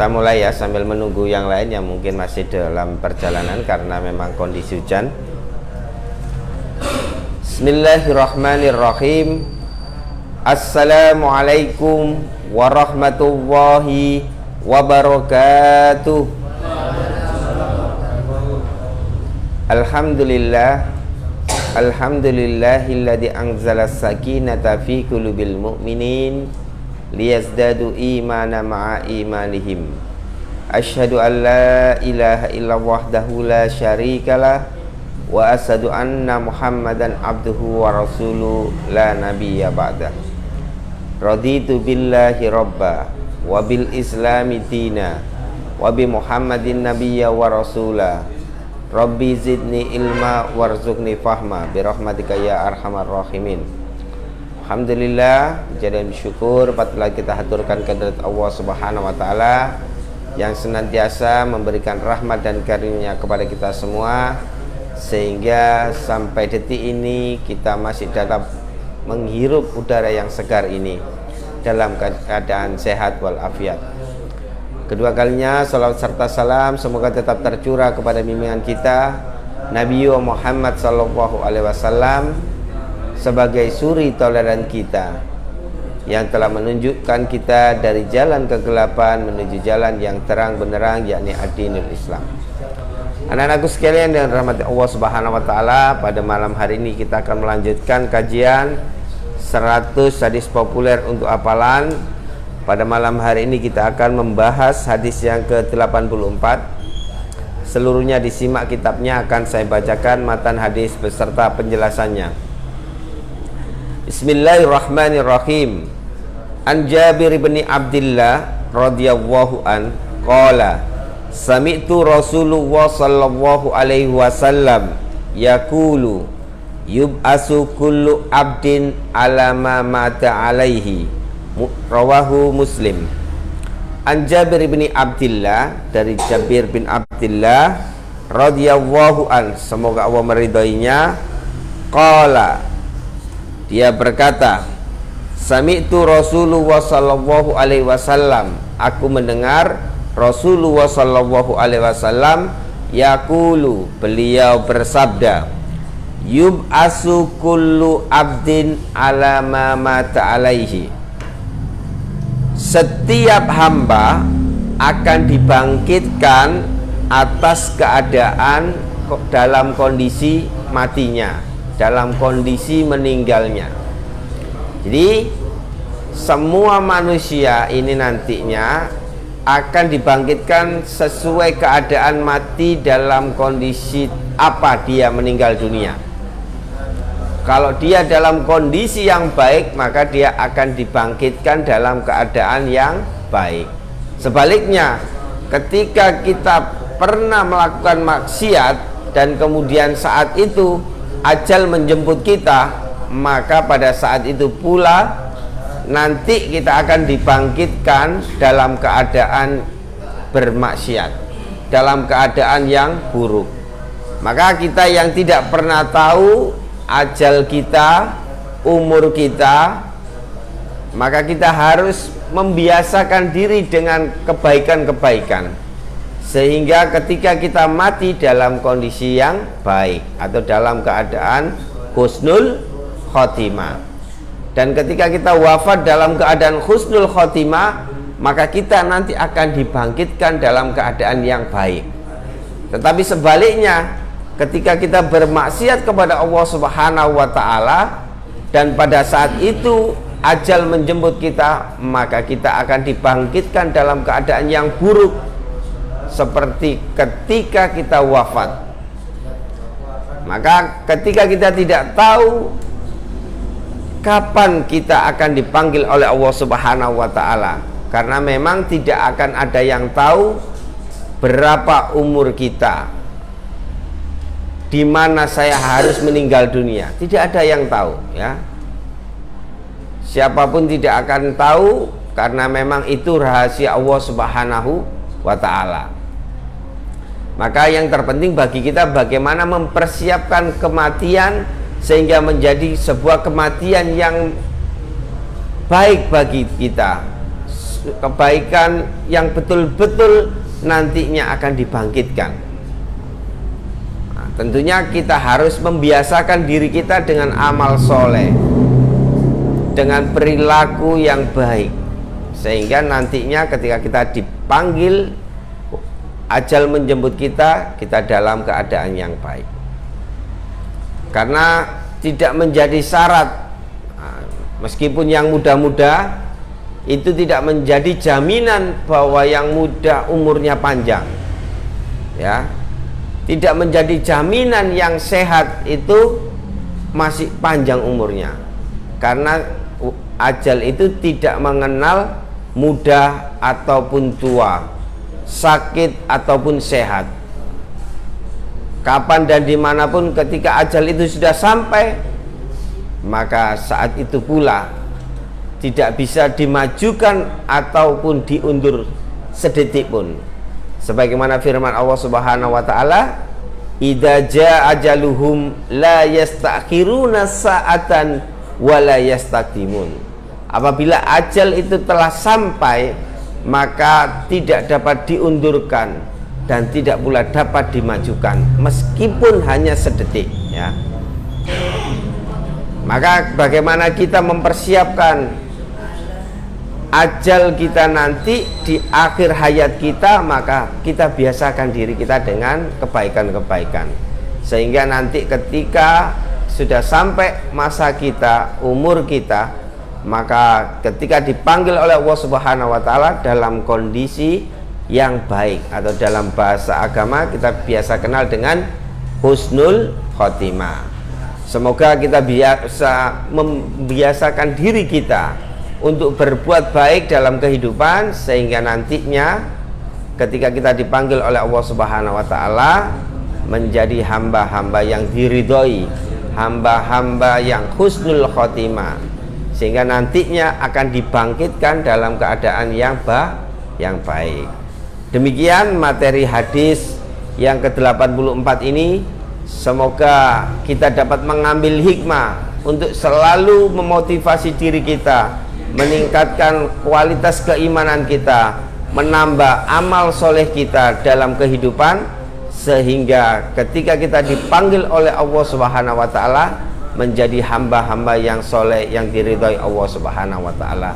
Kita mulai ya, sambil menunggu yang lain yang mungkin masih dalam perjalanan karena memang kondisi hujan. Bismillahirrahmanirrahim. Assalamualaikum warahmatullahi wabarakatuh. Alhamdulillah, alhamdulillahilladzi anzala sakinata fi qulubil mu'minin liyazdadu imana ma'a imanihim. Asyhadu an la ilaha illallah wahdahu la syarikalah wa asyhadu anna muhammadan abduhu wa rasuluh la nabiyya ba'dah. Raditu billahi rabba wa bil islami dina wa bi muhammadin nabiyya wa rasulah. Rabbi zidni ilma warzuqni fahma birahmatika ya arhamar rahimin. Alhamdulillah, puja dan syukur patutlah kita haturkan kehadirat Allah Subhanahu wa taala yang senantiasa memberikan rahmat dan karunia kepada kita semua, sehingga sampai detik ini kita masih dapat menghirup udara yang segar ini dalam keadaan sehat walafiat. Kedua kalinya salawat serta salam semoga tetap tercurah kepada bimbingan kita Nabi Muhammad sallallahu alaihi wasallam sebagai suri toleran kita yang telah menunjukkan kita dari jalan kegelapan menuju jalan yang terang benderang, yakni ad-dinul Islam. Anak-anakku sekalian dengan rahmat Allah Subhanahu wa taala, pada malam hari ini kita akan melanjutkan kajian 100 hadis populer untuk hafalan. Pada malam hari ini kita akan membahas hadis yang ke-84. Seluruhnya disimak kitabnya, akan saya bacakan matan hadis beserta penjelasannya. Bismillahirrahmanirrahim. An Jabir bin Abdullah radhiyallahu an qala sami'tu Rasulullah sallallahu alaihi wasallam yaqulu yub'asu kullu abdin ala ma mata alaihi. Rawahu Muslim. An Jabir bin Abdullah, dari Jabir bin Abdullah radhiyallahu an, semoga Allah meridhoinya, qala, dia berkata, sami'tu Rasulullah sallallahu alaihi wasallam, aku mendengar Rasulullah sallallahu alaihi wasallam yaqulu, beliau bersabda, yub'asu kullu abdin ala ma mata alaihi. Setiap hamba akan dibangkitkan atas keadaan dalam kondisi matinya, dalam kondisi meninggalnya. Jadi semua manusia ini nantinya akan dibangkitkan sesuai keadaan mati dalam kondisi apa dia meninggal dunia. Kalau dia dalam kondisi yang baik, maka dia akan dibangkitkan dalam keadaan yang baik. Sebaliknya, ketika kita pernah melakukan maksiat dan kemudian saat itu ajal menjemput kita, maka pada saat itu pula nanti kita akan dibangkitkan dalam keadaan bermaksiat, dalam keadaan yang buruk. Maka kita yang tidak pernah tahu ajal kita, umur kita, maka kita harus membiasakan diri dengan kebaikan-kebaikan, sehingga ketika kita mati dalam kondisi yang baik atau dalam keadaan husnul khotimah. Dan ketika kita wafat dalam keadaan husnul khotimah, maka kita nanti akan dibangkitkan dalam keadaan yang baik. Tetapi sebaliknya, ketika kita bermaksiat kepada Allah Subhanahu wa taala dan pada saat itu ajal menjemput kita, maka kita akan dibangkitkan dalam keadaan yang buruk, seperti ketika kita wafat. Maka ketika kita tidak tahu kapan kita akan dipanggil oleh Allah Subhanahu wa taala, karena memang tidak akan ada yang tahu berapa umur kita, di mana saya harus meninggal dunia. Tidak ada yang tahu, ya. Siapapun tidak akan tahu, karena memang itu rahasia Allah Subhanahu wa taala. Maka yang terpenting bagi kita bagaimana mempersiapkan kematian sehingga menjadi sebuah kematian yang baik bagi kita, kebaikan yang betul-betul nantinya akan dibangkitkan. Nah, tentunya kita harus membiasakan diri kita dengan amal soleh, dengan perilaku yang baik, sehingga nantinya ketika kita dipanggil, ajal menjemput kita, kita dalam keadaan yang baik. Karena tidak menjadi syarat, meskipun yang muda-muda itu tidak menjadi jaminan bahwa yang muda umurnya panjang, ya, tidak menjadi jaminan yang sehat itu masih panjang umurnya, karena ajal itu tidak mengenal muda ataupun tua, sakit ataupun sehat. Kapan dan dimanapun ketika ajal itu sudah sampai, maka saat itu pula tidak bisa dimajukan ataupun diundur sedetik pun. Sebagaimana firman Allah Subhanahu wa taala, "Idza jaa ajaluhum la yastakhiruna sa'atan wa la yastaqdimun." Apabila ajal itu telah sampai, maka tidak dapat diundurkan dan tidak pula dapat dimajukan meskipun hanya sedetik, ya. Maka bagaimana kita mempersiapkan ajal kita nanti di akhir hayat kita, maka kita biasakan diri kita dengan kebaikan-kebaikan, sehingga nanti ketika sudah sampai masa kita, umur kita, maka ketika dipanggil oleh Allah Subhanahu wa taala dalam kondisi yang baik, atau dalam bahasa agama kita biasa kenal dengan husnul khotimah. Semoga kita bisa membiasakan diri kita untuk berbuat baik dalam kehidupan, sehingga nantinya ketika kita dipanggil oleh Allah Subhanahu wa taala menjadi hamba-hamba yang diridhoi, hamba-hamba yang husnul khotimah, sehingga nantinya akan dibangkitkan dalam keadaan yang baik. Demikian materi hadis yang ke-84 ini. Semoga kita dapat mengambil hikmah untuk selalu memotivasi diri kita, meningkatkan kualitas keimanan kita, menambah amal soleh kita dalam kehidupan, sehingga ketika kita dipanggil oleh Allah Subhanahu wa taala menjadi hamba-hamba yang soleh, yang diridhoi Allah Subhanahu wa taala.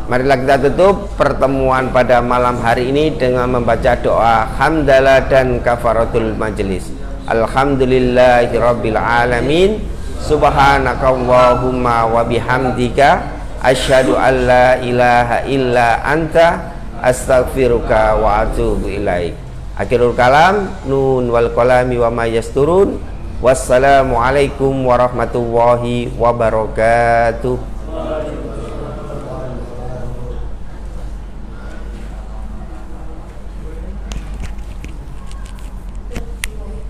Marilah kita tutup pertemuan pada malam hari ini dengan membaca doa hamdalah dan kafaratul majelis. Alhamdulillahirabbil alamin. Subhanakallahumma wa bihamdika asyhadu an la ilaha illa anta astaghfiruka wa atubu ilaik. Akhirul kalam, nun wal qalami wa ma yasturun. Wassalamualaikum warahmatullahi wabarakatuh.